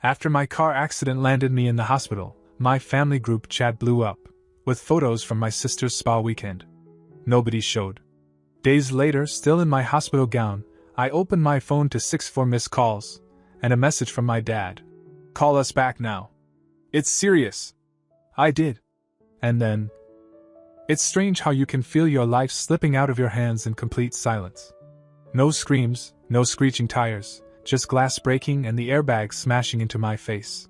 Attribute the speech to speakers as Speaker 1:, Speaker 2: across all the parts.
Speaker 1: After my car accident landed me in the hospital, my family group chat blew up, with photos from my sister's spa weekend. Nobody showed. Days later, still in my hospital gown, I opened my phone to 6 missed calls, and a message from my dad. "Call us back now. It's serious." I did. And then... It's strange how you can feel your life slipping out of your hands in complete silence. No screams, no screeching tires, just glass breaking and the airbag smashing into my face.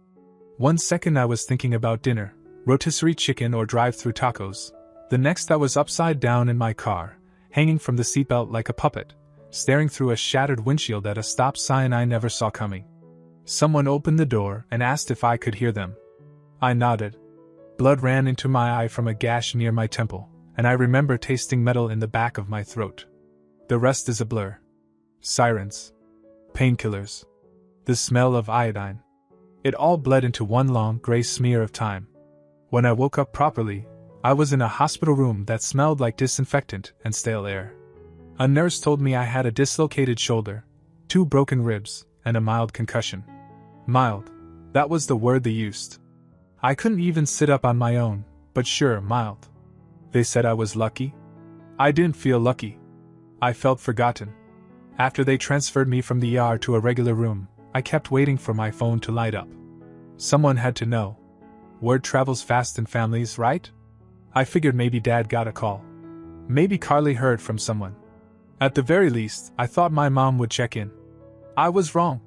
Speaker 1: 1 second I was thinking about dinner, rotisserie chicken or drive-thru tacos. The next I was upside down in my car, hanging from the seatbelt like a puppet, staring through a shattered windshield at a stop sign I never saw coming. Someone opened the door and asked if I could hear them. I nodded. Blood ran into my eye from a gash near my temple, and I remember tasting metal in the back of my throat. The rest is a blur. Sirens. Painkillers. The smell of iodine. It all bled into one long gray smear of time. When I woke up properly, I was in a hospital room that smelled like disinfectant and stale air. A nurse told me I had a dislocated shoulder, 2 broken ribs, and a mild concussion. Mild. That was the word they used. I couldn't even sit up on my own, but sure, mild. They said I was lucky. I didn't feel lucky. I felt forgotten. After they transferred me from the ER to a regular room, I kept waiting for my phone to light up. Someone had to know. Word travels fast in families, right? I figured maybe Dad got a call. Maybe Qley heard from someone. At the very least, I thought my mom would check in. I was wrong.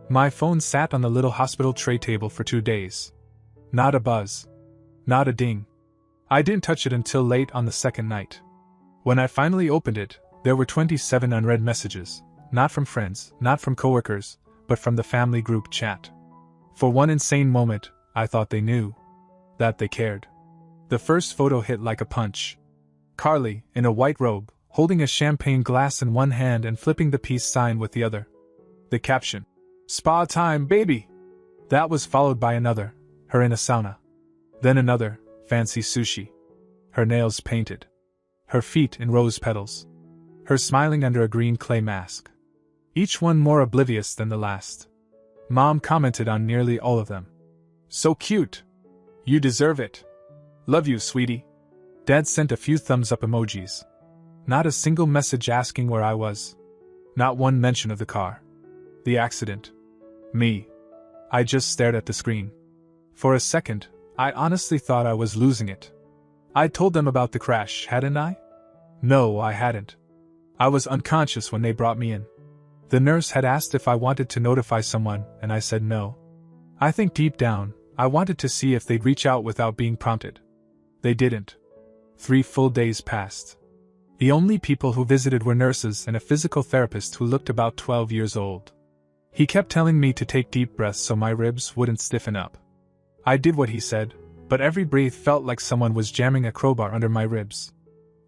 Speaker 1: My phone sat on the little hospital tray table for 2 days. Not a buzz. Not a ding. I didn't touch it until late on the second night. When I finally opened it, there were 27 unread messages, not from friends, not from coworkers, but from the family group chat. For one insane moment, I thought they knew. That they cared. The first photo hit like a punch. Qley, in a white robe, holding a champagne glass in one hand and flipping the peace sign with the other. The caption, "Spa time, baby!" That was followed by another, her in a sauna. Then another, fancy sushi. Her nails painted. Her feet in rose petals. Her smiling under a green clay mask. Each one more oblivious than the last. Mom commented on nearly all of them. "So cute. You deserve it. Love you, sweetie." Dad sent a few thumbs up emojis. Not a single message asking where I was. Not one mention of the car. The accident. Me. I just stared at the screen. For a second, I honestly thought I was losing it. I'd told them about the crash, hadn't I? No, I hadn't. I was unconscious when they brought me in. The nurse had asked if I wanted to notify someone, and I said no. I think deep down, I wanted to see if they'd reach out without being prompted. They didn't. 3 full days passed. The only people who visited were nurses and a physical therapist who looked about 12 years old. He kept telling me to take deep breaths so my ribs wouldn't stiffen up. I did what he said, but every breath felt like someone was jamming a crowbar under my ribs.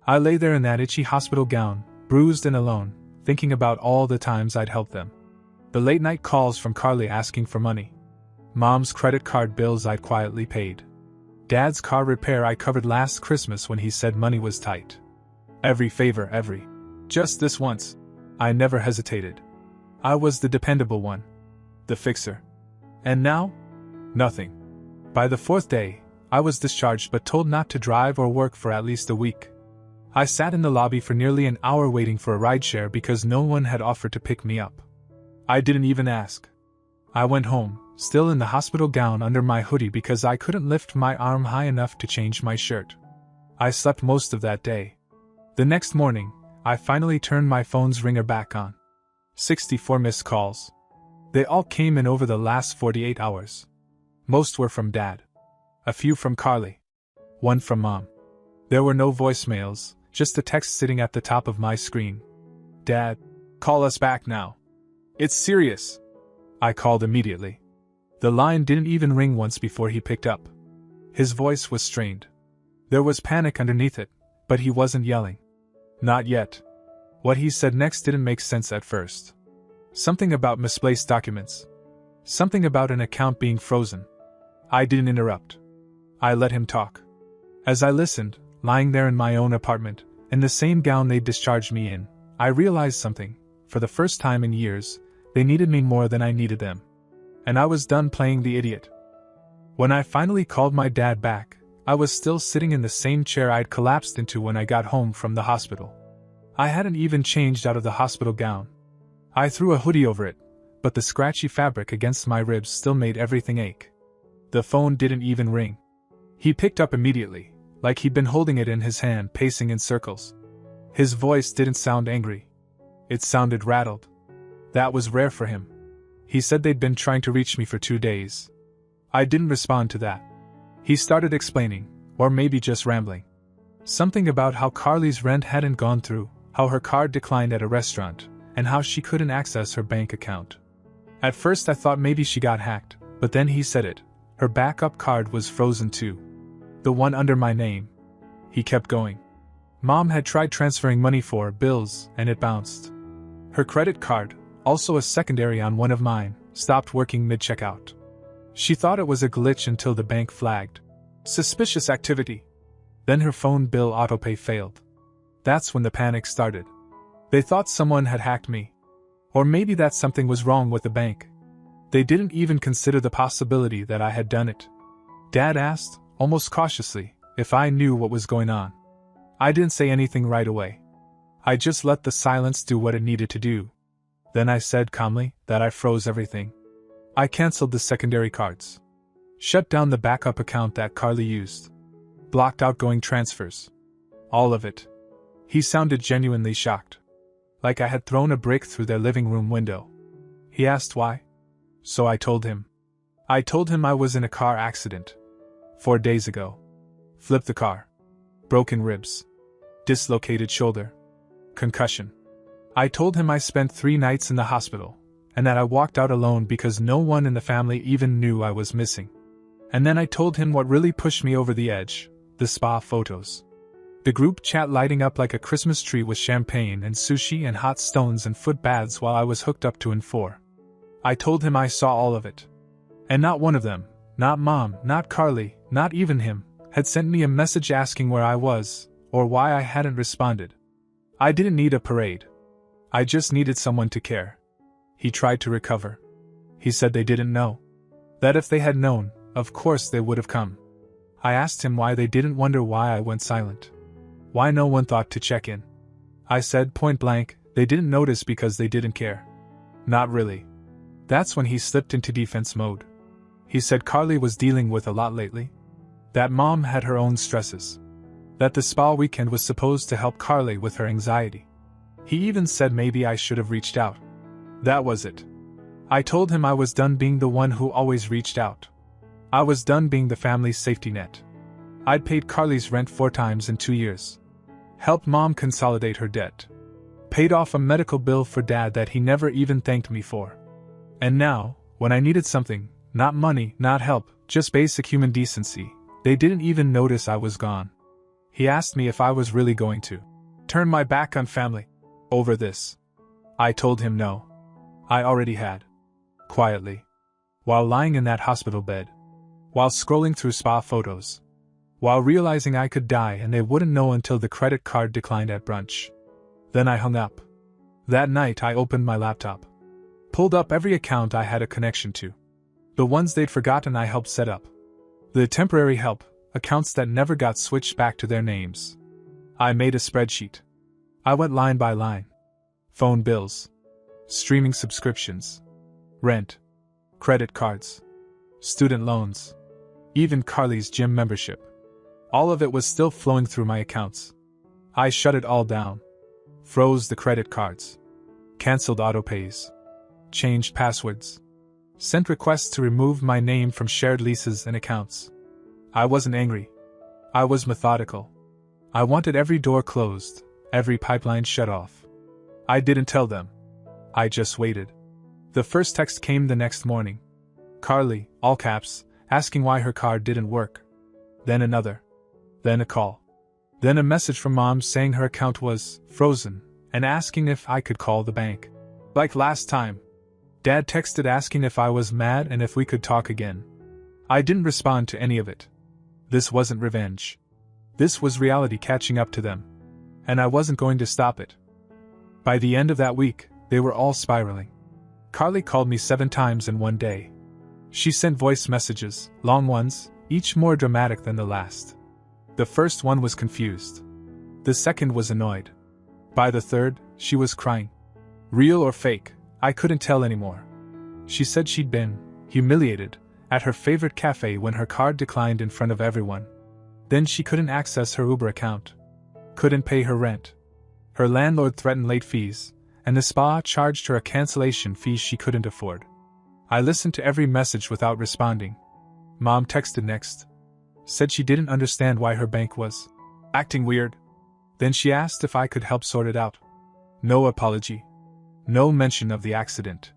Speaker 1: I lay there in that itchy hospital gown, bruised and alone, thinking about all the times I'd helped them. The late-night calls from Qley asking for money. Mom's credit card bills I'd quietly paid. Dad's car repair I covered last Christmas when he said money was tight. Every favor, just this once. I never hesitated. I was the dependable one. The fixer. And now? Nothing. By the 4th day, I was discharged but told not to drive or work for at least a week. I sat in the lobby for nearly an hour waiting for a rideshare because no one had offered to pick me up. I didn't even ask. I went home, still in the hospital gown under my hoodie because I couldn't lift my arm high enough to change my shirt. I slept most of that day. The next morning, I finally turned my phone's ringer back on. 64 missed calls. They all came in over the last 48 hours. Most were from Dad. A few from Qley. One from Mom. There were no voicemails, just a text sitting at the top of my screen. "Dad, call us back now. It's serious." I called immediately. The line didn't even ring once before he picked up. His voice was strained. There was panic underneath it, but he wasn't yelling. Not yet. What he said next didn't make sense at first. Something about misplaced documents. Something about an account being frozen. I didn't interrupt. I let him talk. As I listened, lying there in my own apartment, in the same gown they'd discharged me in, I realized something. For the first time in years, they needed me more than I needed them. and I was done playing the idiot. When I finally called my dad back, I was still sitting in the same chair I'd collapsed into when I got home from the hospital. I hadn't even changed out of the hospital gown. I threw a hoodie over it, but the scratchy fabric against my ribs still made everything ache. The phone didn't even ring. He picked up immediately, like he'd been holding it in his hand, pacing in circles. His voice didn't sound angry. It sounded rattled. That was rare for him. He said they'd been trying to reach me for 2 days. I didn't respond to that. He started explaining, or maybe just rambling. Something about how Qley's rent hadn't gone through, how her card declined at a restaurant, and how she couldn't access her bank account. At first I thought maybe she got hacked, but then he said it. Her backup card was frozen too. The one under my name. He kept going. Mom had tried transferring money for bills, and it bounced. Her credit card, also a secondary on one of mine, stopped working mid-checkout. She thought it was a glitch until the bank flagged suspicious activity. Then her phone bill autopay failed. That's when the panic started. They thought someone had hacked me. Or maybe that something was wrong with the bank. They didn't even consider the possibility that I had done it. Dad asked, almost cautiously, if I knew what was going on. I didn't say anything right away. I just let the silence do what it needed to do. Then I said calmly that I froze everything. I canceled the secondary cards. Shut down the backup account that Qley used. Blocked outgoing transfers. All of it. He sounded genuinely shocked. Like I had thrown a brick through their living room window. He asked why. So I told him. I told him I was in a car accident. 4 days ago. Flipped the car. Broken ribs. Dislocated shoulder. Concussion. I told him I spent 3 nights in the hospital, and that I walked out alone because no one in the family even knew I was missing. And then I told him what really pushed me over the edge, the spa photos. The group chat lighting up like a Christmas tree with champagne and sushi and hot stones and foot baths while I was hooked up to and for. I told him I saw all of it. And not one of them, not Mom, not Qley, not even him, had sent me a message asking where I was, or why I hadn't responded. I didn't need a parade. I just needed someone to care. He tried to recover. He said they didn't know. That if they had known, of course they would have come. I asked him why they didn't wonder why I went silent. Why no one thought to check in. I said point blank, they didn't notice because they didn't care. Not really. That's when he slipped into defense mode. He said Qley was dealing with a lot lately. That Mom had her own stresses. That the spa weekend was supposed to help Qley with her anxiety. He even said maybe I should have reached out. That was it. I told him I was done being the one who always reached out. I was done being the family's safety net. I'd paid Qley's rent 4 times in 2 years. Helped Mom consolidate her debt. Paid off a medical bill for Dad that he never even thanked me for. And now, when I needed something, not money, not help, just basic human decency, they didn't even notice I was gone. He asked me if I was really going to turn my back on family over this. I told him no. I already had. Quietly. While lying in that hospital bed. While scrolling through spa photos. While realizing I could die and they wouldn't know until the credit card declined at brunch. Then I hung up. That night I opened my laptop. Pulled up every account I had a connection to. The ones they'd forgotten I helped set up. The temporary help, accounts that never got switched back to their names. I made a spreadsheet. I went line by line. Phone bills. Streaming subscriptions. Rent. Credit cards. Student loans. Even Qley's gym membership. All of it was still flowing through my accounts. I shut it all down. Froze the credit cards. Cancelled autopays. Changed passwords. Sent requests to remove my name from shared leases and accounts. I wasn't angry. I was methodical. I wanted every door closed, every pipeline shut off. I didn't tell them. I just waited. The first text came the next morning. Qley, all caps, asking why her card didn't work. Then another. Then a call. Then a message from Mom saying her account was frozen and asking if I could call the bank. Like last time. Dad texted asking if I was mad and if we could talk again. I didn't respond to any of it. This wasn't revenge. This was reality catching up to them. And I wasn't going to stop it. By the end of that week, they were all spiraling. Qley called me 7 times in one day. She sent voice messages, long ones, each more dramatic than the last. The first one was confused. The second was annoyed. By the third, she was crying. Real or fake, I couldn't tell anymore. She said she'd been humiliated at her favorite cafe when her card declined in front of everyone. Then she couldn't access her Uber account. Couldn't pay her rent. Her landlord threatened late fees, and the spa charged her a cancellation fee she couldn't afford. I listened to every message without responding. Mom texted next. Said she didn't understand why her bank was acting weird. Then she asked if I could help sort it out. No apology. No mention of the accident.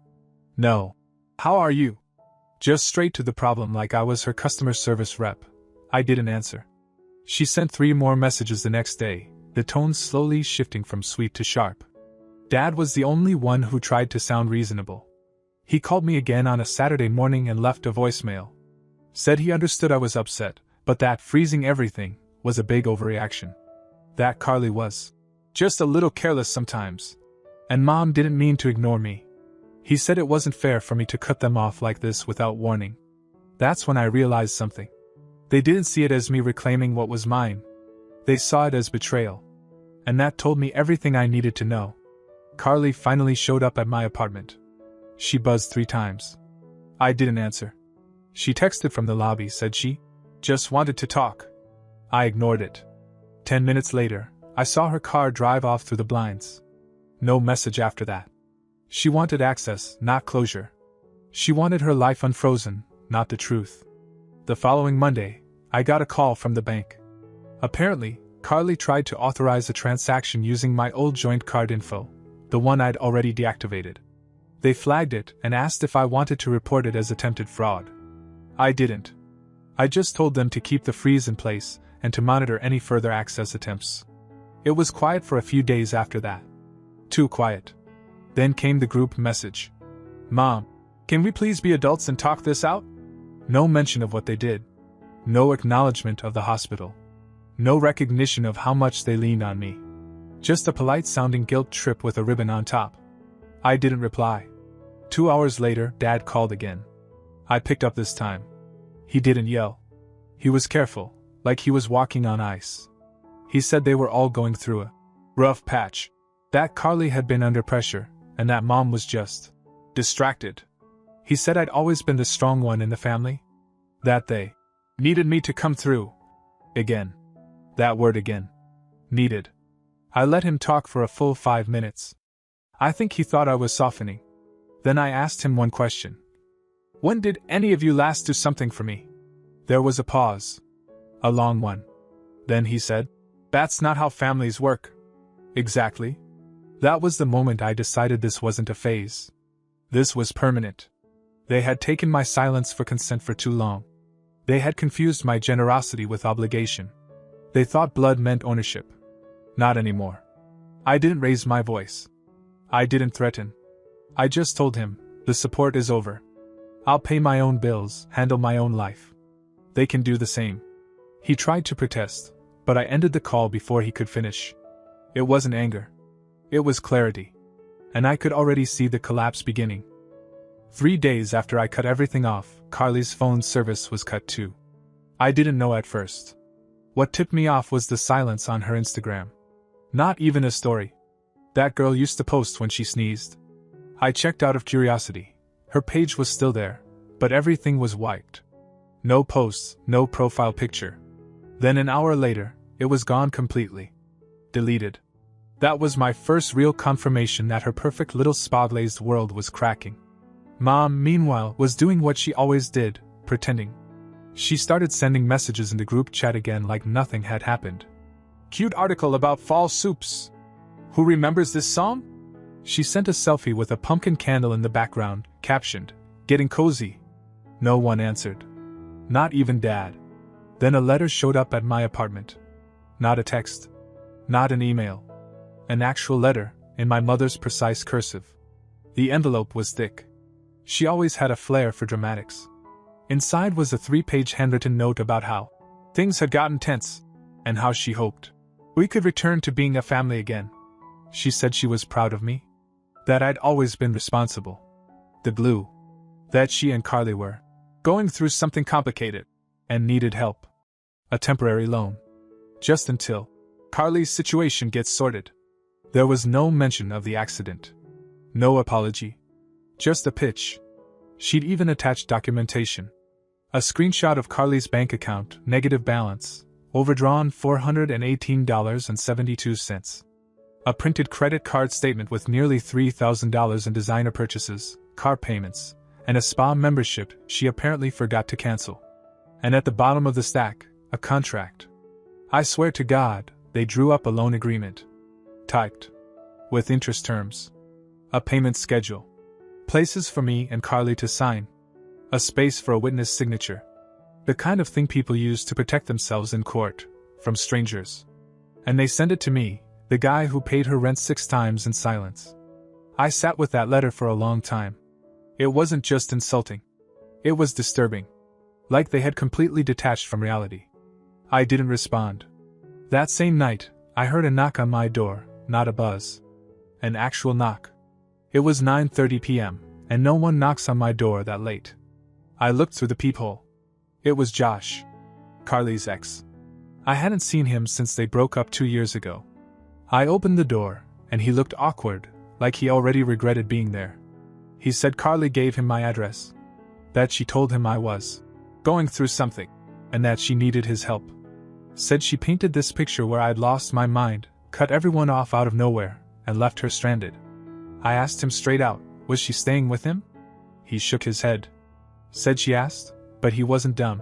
Speaker 1: No. How are you? Just straight to the problem like I was her customer service rep. I didn't answer. She sent 3 more messages the next day, the tone slowly shifting from sweet to sharp. Dad was the only one who tried to sound reasonable. He called me again on a Saturday morning and left a voicemail. Said he understood I was upset, but that freezing everything was a big overreaction. That Qley was just a little careless sometimes. And Mom didn't mean to ignore me. He said it wasn't fair for me to cut them off like this without warning. That's when I realized something. They didn't see it as me reclaiming what was mine. They saw it as betrayal. And that told me everything I needed to know. Qley finally showed up at my apartment. She buzzed 3 times. I didn't answer. She texted from the lobby, said she just wanted to talk. I ignored it. 10 minutes later, I saw her car drive off through the blinds. No message after that. She wanted access, not closure. She wanted her life unfrozen, not the truth. The following Monday, I got a call from the bank. Apparently, Qley tried to authorize a transaction using my old joint card info, the one I'd already deactivated. They flagged it and asked if I wanted to report it as attempted fraud. I didn't. I just told them to keep the freeze in place and to monitor any further access attempts. It was quiet for a few days after that. Too quiet. Then came the group message. Mom, can we please be adults and talk this out? No mention of what they did. No acknowledgement of the hospital. No recognition of how much they leaned on me. Just a polite-sounding guilt trip with a ribbon on top. I didn't reply. 2 hours later, Dad called again. I picked up this time. He didn't yell. He was careful, like he was walking on ice. He said they were all going through a rough patch. That Qley had been under pressure, and that Mom was just distracted. He said I'd always been the strong one in the family. That they needed me to come through. Again. That word again. Needed. I let him talk for a full 5 minutes. I think he thought I was softening. Then I asked him one question. When did any of you last do something for me? There was a pause. A long one. Then he said, That's not how families work. Exactly. That was the moment I decided this wasn't a phase. This was permanent. They had taken my silence for consent for too long. They had confused my generosity with obligation. They thought blood meant ownership. Not anymore. I didn't raise my voice. I didn't threaten. I just told him, the support is over. I'll pay my own bills, handle my own life. They can do the same. He tried to protest, but I ended the call before he could finish. It wasn't anger. It was clarity. And I could already see the collapse beginning. 3 days after I cut everything off, Qley's phone service was cut too. I didn't know at first. What tipped me off was the silence on her Instagram. Not even a story. That girl used to post when she sneezed. I checked out of curiosity. Her page was still there, but everything was wiped. No posts, no profile picture. Then an hour later, it was gone completely. Deleted. That was my first real confirmation that her perfect little spa-glazed world was cracking. Mom, meanwhile, was doing what she always did, pretending. She started sending messages in the group chat again like nothing had happened. Cute article about fall soups. Who remembers this song? She sent a selfie with a pumpkin candle in the background, captioned, Getting cozy. No one answered. Not even Dad. Then a letter showed up at my apartment. Not a text. Not an email. An actual letter, in my mother's precise cursive. The envelope was thick. She always had a flair for dramatics. Inside was a 3-page handwritten note about how things had gotten tense, and how she hoped we could return to being a family again. She said she was proud of me. That I'd always been responsible. The glue. That she and Qley were. Going through something complicated. And needed help. A temporary loan. Just until Qley's situation gets sorted. There was no mention of the accident. No apology. Just a pitch. She'd even attached documentation. A screenshot of Qley's bank account, negative balance, overdrawn $418.72. A printed credit card statement with nearly $3,000 in designer purchases, car payments, and a spa membership she apparently forgot to cancel. And at the bottom of the stack, a contract. I swear to God, they drew up a loan agreement. Typed. With interest terms. A payment schedule. Places for me and Qley to sign. A space for a witness signature. The kind of thing people use to protect themselves in court, from strangers. And they send it to me, the guy who paid her rent 6 times in silence. I sat with that letter for a long time. It wasn't just insulting. It was disturbing. Like they had completely detached from reality. I didn't respond. That same night, I heard a knock on my door, not a buzz. An actual knock. It was 9:30 p.m., and no one knocks on my door that late. I looked through the peephole. It was Josh. Qley's ex. I hadn't seen him since they broke up 2 years ago. I opened the door, and he looked awkward, like he already regretted being there. He said Qley gave him my address. That she told him I was going through something, and that she needed his help. Said she painted this picture where I'd lost my mind, cut everyone off out of nowhere, and left her stranded. I asked him straight out, was she staying with him? He shook his head. Said she asked, but he wasn't dumb.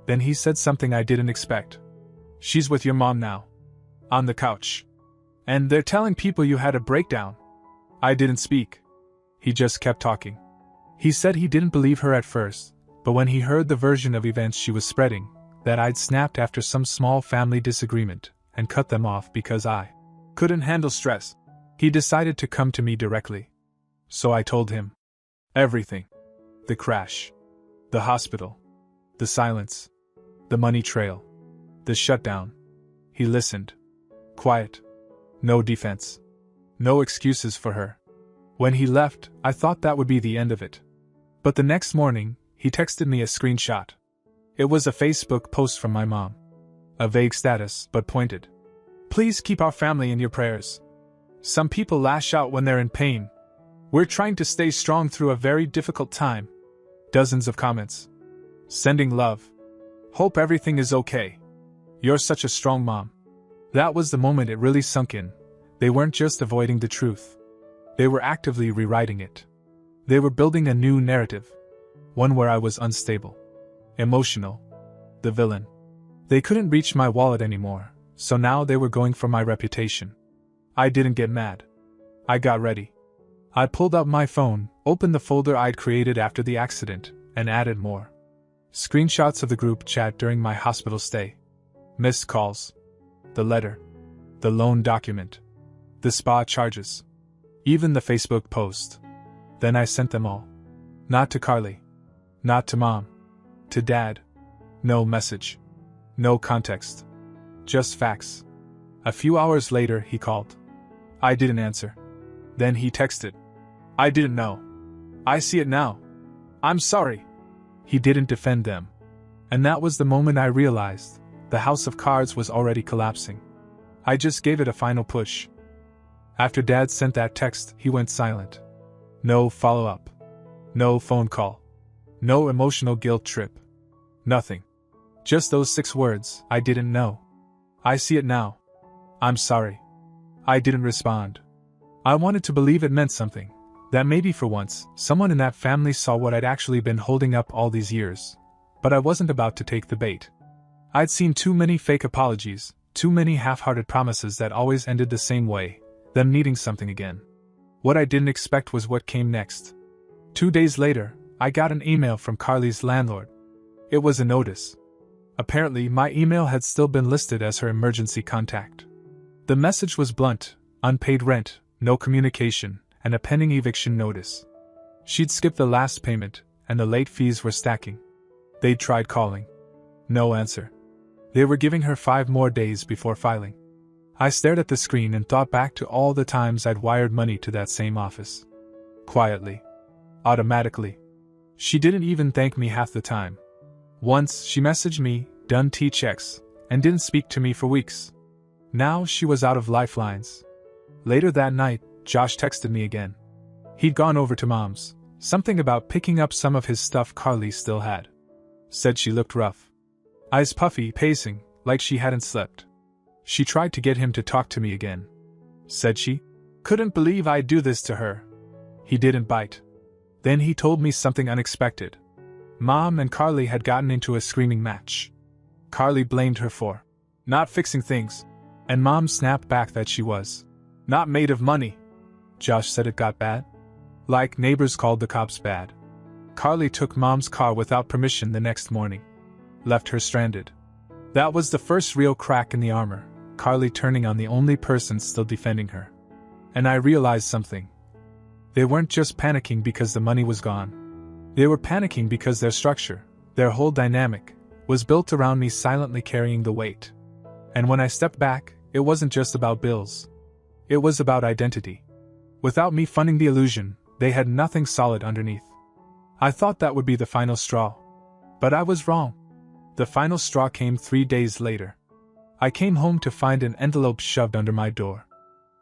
Speaker 1: Then he said something I didn't expect. She's with your mom now. On the couch. And they're telling people you had a breakdown. I didn't speak. He just kept talking. He said he didn't believe her at first, but when he heard the version of events she was spreading, that I'd snapped after some small family disagreement, and cut them off because I couldn't handle stress, he decided to come to me directly. So I told him everything. The crash. The hospital. The silence. The money trail. The shutdown. He listened. Quiet. No defense. No excuses for her. When he left, I thought that would be the end of it. But the next morning, he texted me a screenshot. It was a Facebook post from my mom. A vague status, but pointed. Please keep our family in your prayers. Some people lash out when they're in pain. We're trying to stay strong through a very difficult time. Dozens of comments. Sending love. Hope everything is okay. You're such a strong mom. That was the moment it really sunk in. They weren't just avoiding the truth. They were actively rewriting it. They were building a new narrative. One where I was unstable. Emotional. The villain. They couldn't reach my wallet anymore, so now they were going for my reputation. I didn't get mad. I got ready. I pulled out my phone, opened the folder I'd created after the accident, and added more. Screenshots of the group chat during my hospital stay. Missed calls. The letter. The loan document. The spa charges. Even the Facebook post. Then I sent them all. Not to Qley. Not to Mom. To Dad. No message. No context. Just facts. A few hours later, he called. I didn't answer. Then he texted. I didn't know. I see it now. I'm sorry. He didn't defend them. And that was the moment I realized the house of cards was already collapsing. I just gave it a final push. After Dad sent that text, he went silent. No follow-up. No phone call. No emotional guilt trip. Nothing. Just those 6 words, I didn't know. I see it now. I'm sorry. I didn't respond. I wanted to believe it meant something. That maybe for once, someone in that family saw what I'd actually been holding up all these years. But I wasn't about to take the bait. I'd seen too many fake apologies, too many half-hearted promises that always ended the same way, them needing something again. What I didn't expect was what came next. 2 days later, I got an email from Qley's landlord. It was a notice. Apparently, my email had still been listed as her emergency contact. The message was blunt: unpaid rent, no communication, and a pending eviction notice. She'd skipped the last payment, and the late fees were stacking. They'd tried calling. No answer. They were giving her 5 more days before filing. I stared at the screen and thought back to all the times I'd wired money to that same office. Quietly. Automatically. She didn't even thank me half the time. Once, she messaged me, done T-checks, and didn't speak to me for weeks. Now she was out of lifelines. Later that night, Josh texted me again. He'd gone over to Mom's, something about picking up some of his stuff Qley still had. Said she looked rough. Eyes puffy, pacing, like she hadn't slept. She tried to get him to talk to me again. Said she couldn't believe I'd do this to her. He didn't bite. Then he told me something unexpected. Mom and Qley had gotten into a screaming match. Qley blamed her for not fixing things, and Mom snapped back that she was not made of money. Josh said it got bad. Like neighbors called the cops bad. Qley took Mom's car without permission the next morning. Left her stranded. That was the first real crack in the armor, Qley turning on the only person still defending her. And I realized something. They weren't just panicking because the money was gone. They were panicking because their structure, their whole dynamic, was built around me silently carrying the weight. And when I stepped back, it wasn't just about bills. It was about identity. Without me funding the illusion, they had nothing solid underneath. I thought that would be the final straw. But I was wrong. The final straw came 3 days later. I came home to find an envelope shoved under my door.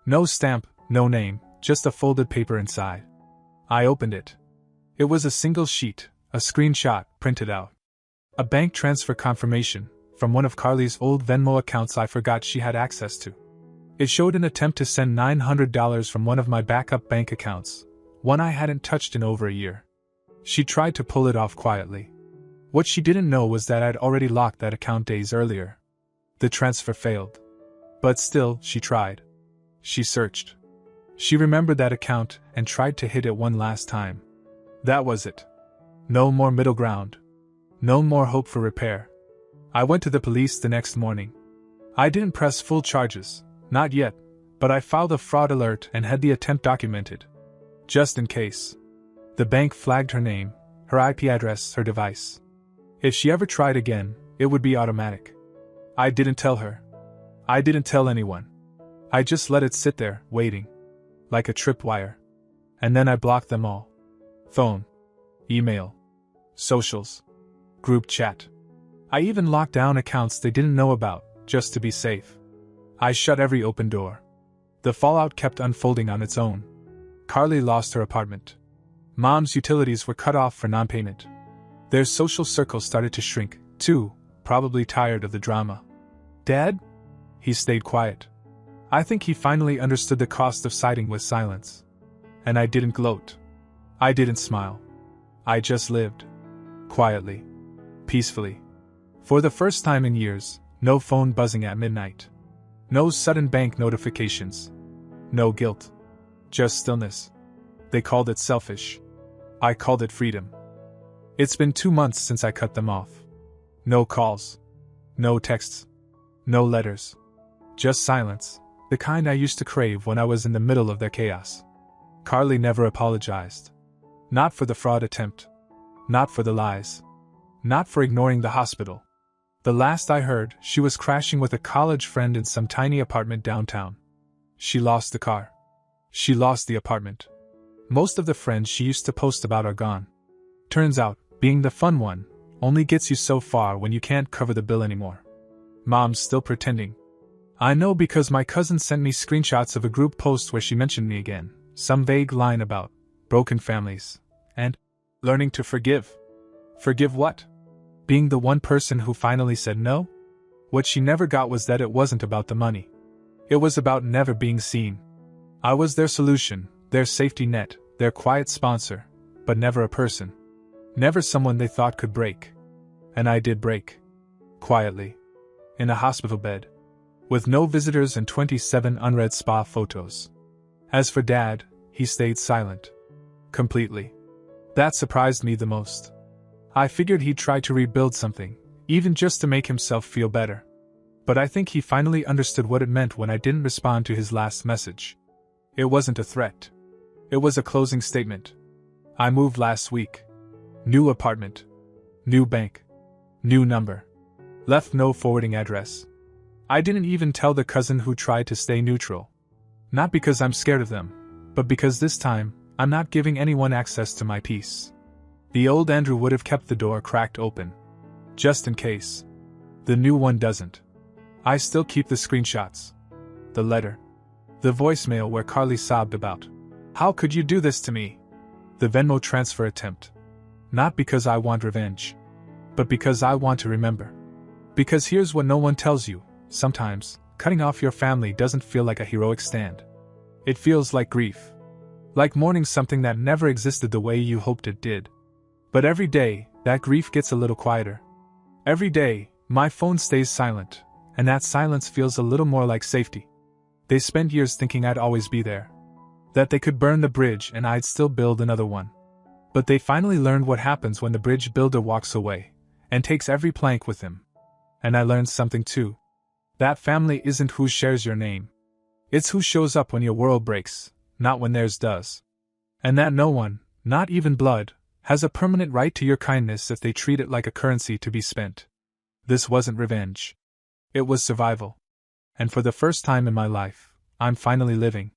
Speaker 1: No stamp, no name, just a folded paper inside. I opened it. It was a single sheet, a screenshot, printed out. A bank transfer confirmation, from one of Qley's old Venmo accounts I forgot she had access to. It showed an attempt to send $900 from one of my backup bank accounts, one I hadn't touched in over a year. She tried to pull it off quietly. What she didn't know was that I'd already locked that account days earlier. The transfer failed. But still, she tried. She searched. She remembered that account and tried to hit it one last time. That was it. No more middle ground. No more hope for repair. I went to the police the next morning. I didn't press full charges, not yet, but I filed a fraud alert and had the attempt documented. Just in case. The bank flagged her name, her IP address, her device. If she ever tried again, it would be automatic. I didn't tell her. I didn't tell anyone. I just let it sit there, waiting. Like a tripwire. And then I blocked them all. Phone. Email. Socials. Group chat. I even locked down accounts they didn't know about, just to be safe. I shut every open door. The fallout kept unfolding on its own. Qley lost her apartment. Mom's utilities were cut off for non-payment. Their social circle started to shrink, too, probably tired of the drama. Dad? He stayed quiet. I think he finally understood the cost of siding with silence. And I didn't gloat. I didn't smile. I just lived. Quietly. Peacefully. For the first time in years, no phone buzzing at midnight. No sudden bank notifications. No guilt. Just stillness. They called it selfish. I called it freedom. It's been 2 months since I cut them off. No calls. No texts. No letters. Just silence, the kind I used to crave when I was in the middle of their chaos. Qley never apologized. Not for the fraud attempt. Not for the lies. Not for ignoring the hospital. The last I heard, she was crashing with a college friend in some tiny apartment downtown. She lost the car. She lost the apartment. Most of the friends she used to post about are gone. Turns out, being the fun one only gets you so far when you can't cover the bill anymore. Mom's still pretending. I know because my cousin sent me screenshots of a group post where she mentioned me again, some vague line about broken families and learning to forgive. Forgive what? Being the one person who finally said no? What she never got was that it wasn't about the money. It was about never being seen. I was their solution, their safety net, their quiet sponsor, but never a person. Never someone they thought could break. And I did break. Quietly. In a hospital bed. With no visitors and 27 unread spa photos. As for Dad, he stayed silent. Completely. That surprised me the most. I figured he'd try to rebuild something, even just to make himself feel better. But I think he finally understood what it meant when I didn't respond to his last message. It wasn't a threat. It was a closing statement. I moved last week. New apartment. New bank. New number. Left no forwarding address. I didn't even tell the cousin who tried to stay neutral. Not because I'm scared of them, but because this time, I'm not giving anyone access to my peace. The old Andrew would have kept the door cracked open. Just in case. The new one doesn't. I still keep the screenshots. The letter. The voicemail where Carly sobbed about, "How could you do this to me?" The Venmo transfer attempt. Not because I want revenge, but because I want to remember. Because here's what no one tells you: sometimes, cutting off your family doesn't feel like a heroic stand. It feels like grief. Like mourning something that never existed the way you hoped it did. But every day, that grief gets a little quieter. Every day, my phone stays silent, and that silence feels a little more like safety. They spent years thinking I'd always be there. That they could burn the bridge and I'd still build another one. But they finally learned what happens when the bridge builder walks away, and takes every plank with him. And I learned something too. That family isn't who shares your name. It's who shows up when your world breaks, not when theirs does. And that no one, not even blood, has a permanent right to your kindness if they treat it like a currency to be spent. This wasn't revenge. It was survival. And for the first time in my life, I'm finally living.